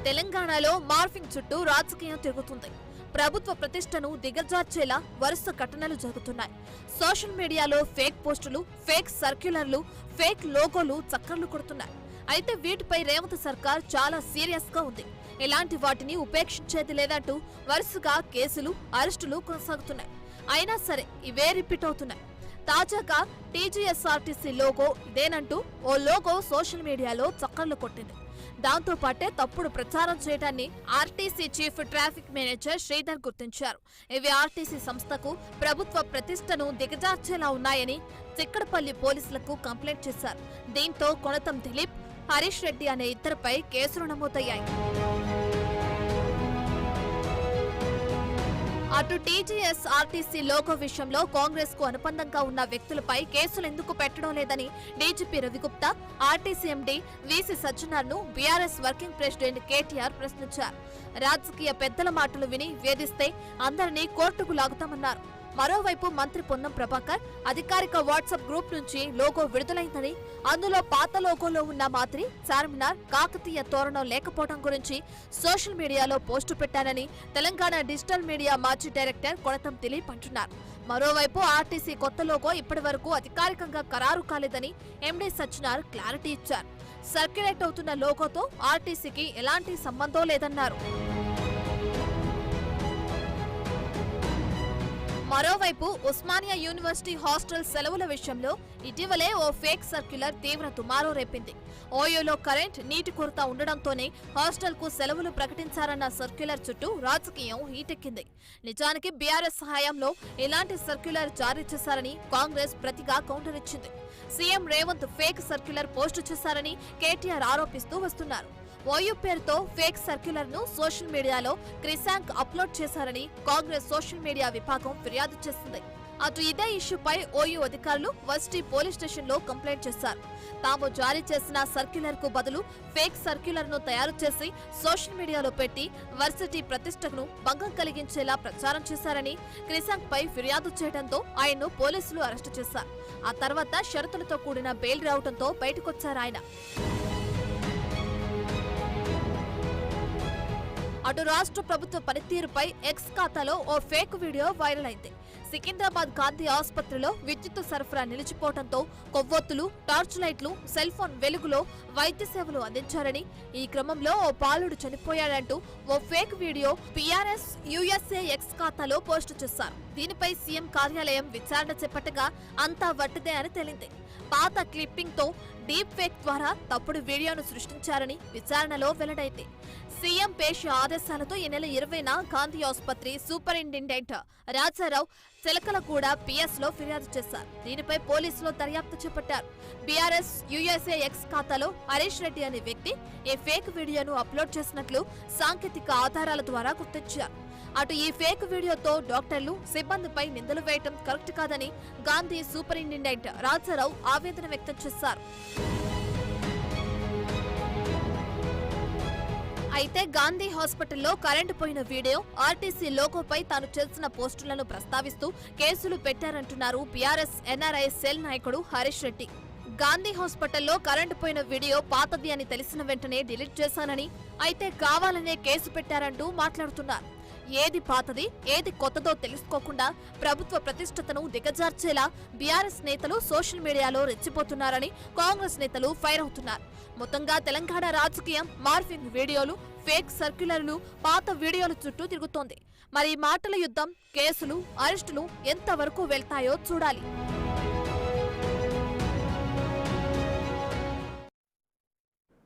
తెలంగాణలో మార్ఫింగ్ చుట్టూ రాజకీయం తిరుగుతుంది. ప్రభుత్వ ప్రతిష్టను దిగజార్చేలా వరుస ఘటనలు జరుగుతున్నాయి. సోషల్ మీడియాలో ఫేక్ పోస్టులు, ఫేక్ సర్క్యులర్లు, ఫేక్ లోగోలు చక్కర్లు కొడుతున్నాయి. అయితే వీటిపై రేవంత్ సర్కార్ చాలా సీరియస్ గా ఉంది. ఇలాంటి వాటిని ఉపేక్షించేది లేదంటూ వరుసగా కేసులు, అరెస్టులు కొనసాగుతున్నాయి. అయినా సరే ఇవే రిపీట్ అవుతున్నాయి. తాజాగా టీజీఎస్ఆర్టీసీ లోగో ఇదేనంటూ ఓ లోగో సోషల్ మీడియాలో చక్కర్లు కొట్టింది. దాంతో పాటే తప్పుడు ప్రచారం చేయడాన్ని RTC chief traffic manager Sridhar గుర్తించారు. ఇవి ఆర్టీసీ సంస్థకు ప్రభుత్వ ప్రతిష్టను దిగజార్చేలా ఉన్నాయని చిక్కడపల్లి పోలీసులకు కంప్లైంట్ చేశారు. దీంతో కొణతం దిలీప్, హరీష్ రెడ్డి అనే ఇద్దరిపై కేసులు నమోదయ్యాయి. అటు టీజీఎస్ఆర్టీసీ లోగో విషయంలో కాంగ్రెస్ కు అనుబంధంగా ఉన్న వ్యక్తులపై కేసులు ఎందుకు పెట్టడం లేదని DGP Ravi Gupta, RTC MD VC సజ్జనార్ను బీఆర్ఎస్ వర్కింగ్ ప్రెసిడెంట్ కేటీఆర్ ప్రశ్నించారు. రాజకీయ పెద్దల మాటలు విని వేధిస్తే అందరినీ కోర్టుకు లాగుతామన్నారు. మరోవైపు మంత్రి పొన్నం ప్రభాకర్ అధికారిక వాట్సాప్ గ్రూప్ నుంచి లోగో విడుదలైందని, అందులో పాత లోగోలో ఉన్న మాదిరి చార్మినార్, కాకతీయ తోరణం లేకపోవడం గురించి సోషల్ మీడియాలో పోస్టు పెట్టానని తెలంగాణ డిజిటల్ మీడియా మాజీ డైరెక్టర్ కొణతం దిలీప్ అంటున్నారు. మరోవైపు ఆర్టీసీ కొత్త లోగో ఇప్పటి వరకు అధికారికంగా ఖరారు కాలేదని ఎండీ సజ్జనార్ క్లారిటీ ఇచ్చారు. సర్క్యులేట్ అవుతున్న లోగోతో ఆర్టీసీకి ఎలాంటి సంబంధం లేదన్నారు. మరోవైపు ఉస్మానియా యూనివర్సిటీ హాస్టల్ సెలవుల విషయంలో ఇటీవలే ఓ ఫేక్ సర్క్యులర్ తీవ్ర దుమారం రేపింది. ఓయూలో కరెంట్, నీటి కొరత ఉండడంతోనే హాస్టల్ కు సెలవులు ప్రకటించారన్న సర్క్యులర్ చుట్టూ రాజకీయం హీటెక్కింది. నిజానికి బీఆర్ఎస్ హయాంలో ఇలాంటి సర్క్యులర్ జారీ చేశారని కాంగ్రెస్ ప్రతిగా కౌంటర్ ఇచ్చింది. CM Revanth fake circular post చేశారని కేటీఆర్ ఆరోపిస్తూ వస్తున్నారు. ఓయూ పేరుతో ఫేక్ సర్క్యులర్ ను సోషల్ మీడియాలో క్రిసాంక్ అప్లోడ్ చేశారని కాంగ్రెస్ సోషల్ మీడియా విభాగం ఫిర్యాదు చేసింది. అటు ఇదే ఇష్యూపై ఓయూ అధికారులు వర్సిటీ పోలీస్ స్టేషన్ లో కంప్లైంట్ చేశారు. తాము జారీ చేసిన సర్క్యులర్ కు బదులు ఫేక్ సర్క్యులర్ ను తయారు చేసి సోషల్ మీడియాలో పెట్టి వర్సిటీ ప్రతిష్టను భంగం కలిగించేలా ప్రచారం చేశారని క్రిసాంక్ పై ఫిర్యాదు చేయడంతో ఆయన్ను పోలీసులు అరెస్టు చేశారు. ఆ తర్వాత షరతులతో కూడిన బెయిల్ రావడంతో బయటకొచ్చారు ఆయన. అటు రాష్ట్ర ప్రభుత్వ పనితీరుపై ఎక్స్ ఖాతాలో ఓ ఫేక్ వీడియో వైరల్ అయింది. సికింద్రాబాద్ గాంధీ ఆసుపత్రిలో విద్యుత్ సరఫరా నిలిచిపోవడంతో కొవ్వొత్తులు, టార్చ్ లైట్లు, సెల్ ఫోన్ వెలుగులో వైద్య సేవలు అందించారని, ఈ క్రమంలో ఓ బాలుడు చనిపోయాడంటూ ఓ fake video PRS USA X ఖాతాలో పోస్టు చేశారు. దీనిపై సీఎం కార్యాలయం విచారణ చేపట్టగా అంతా వట్టిదే అని తేలింది. పాత క్లిప్పింగ్ తో డీప్ ఫేక్ ద్వారా తప్పుడు వీడియోను సృష్టించారని విచారణలో వెల్లడైంది. సీఎం పేష ఆదేశాలతో ఈ నెల 20న గాంధీ ఆసుపత్రి సూపరింటెండెంట్ రాజారావు చిలకలగూడ పిఎస్ లో ఫిర్యాదు చేశారు. దీనిపై పోలీసులు దర్యాప్తు చేపట్టారు. బీఆర్ఎస్ యూఎస్ఏ ఎక్స్ ఖాతాలో హరీష్ రెడ్డి అనే వ్యక్తి ఈ ఫేక్ వీడియోను అప్లోడ్ చేసినట్లు సాంకేతిక ఆధారాల ద్వారా గుర్తించారు. అటు ఈ ఫేక్ వీడియోతో డాక్టర్లు, సిబ్బందిపై నిందలు వేయటం కరెక్ట్ కాదని గాంధీ సూపరింటెండెంట్ రాజారావు ఆవేదన వ్యక్తం చేశారు. అయితే గాంధీ హాస్పిటల్లో కరెంటు పోయిన వీడియో, ఆర్టీసీ లోగోపై తాను చేసిన పోస్టులను ప్రస్తావిస్తూ కేసులు పెట్టారంటున్నారు బీఆర్ఎస్ ఎన్ఆర్ఐ సెల్ నాయకుడు హరీష్ రెడ్డి. గాంధీ హాస్పిటల్లో కరెంటు పోయిన వీడియో పాతది అని తెలిసిన వెంటనే డిలీట్ చేశానని, అయితే కావాలనే కేసు పెట్టారంటూ మాట్లాడుతున్నారు. ఏది పాతది, ఏది కొత్తదో తెలుసుకోకుండా ప్రభుత్వ ప్రతిష్టతను దిగజార్చేలా బీఆర్ఎస్ నేతలు సోషల్ మీడియాలో రెచ్చిపోతున్నారని కాంగ్రెస్ నేతలు ఫైర్ అవుతున్నారు. మొత్తంగా తెలంగాణ రాజకీయం మార్ఫింగ్ వీడియోలు, ఫేక్ సర్క్యులర్లు, పాత వీడియోల చుట్టూ తిరుగుతోంది. మరి ఈ మాటల యుద్ధం, కేసులు, అరెస్టులు ఎంతవరకు వెళ్తాయో చూడాలి.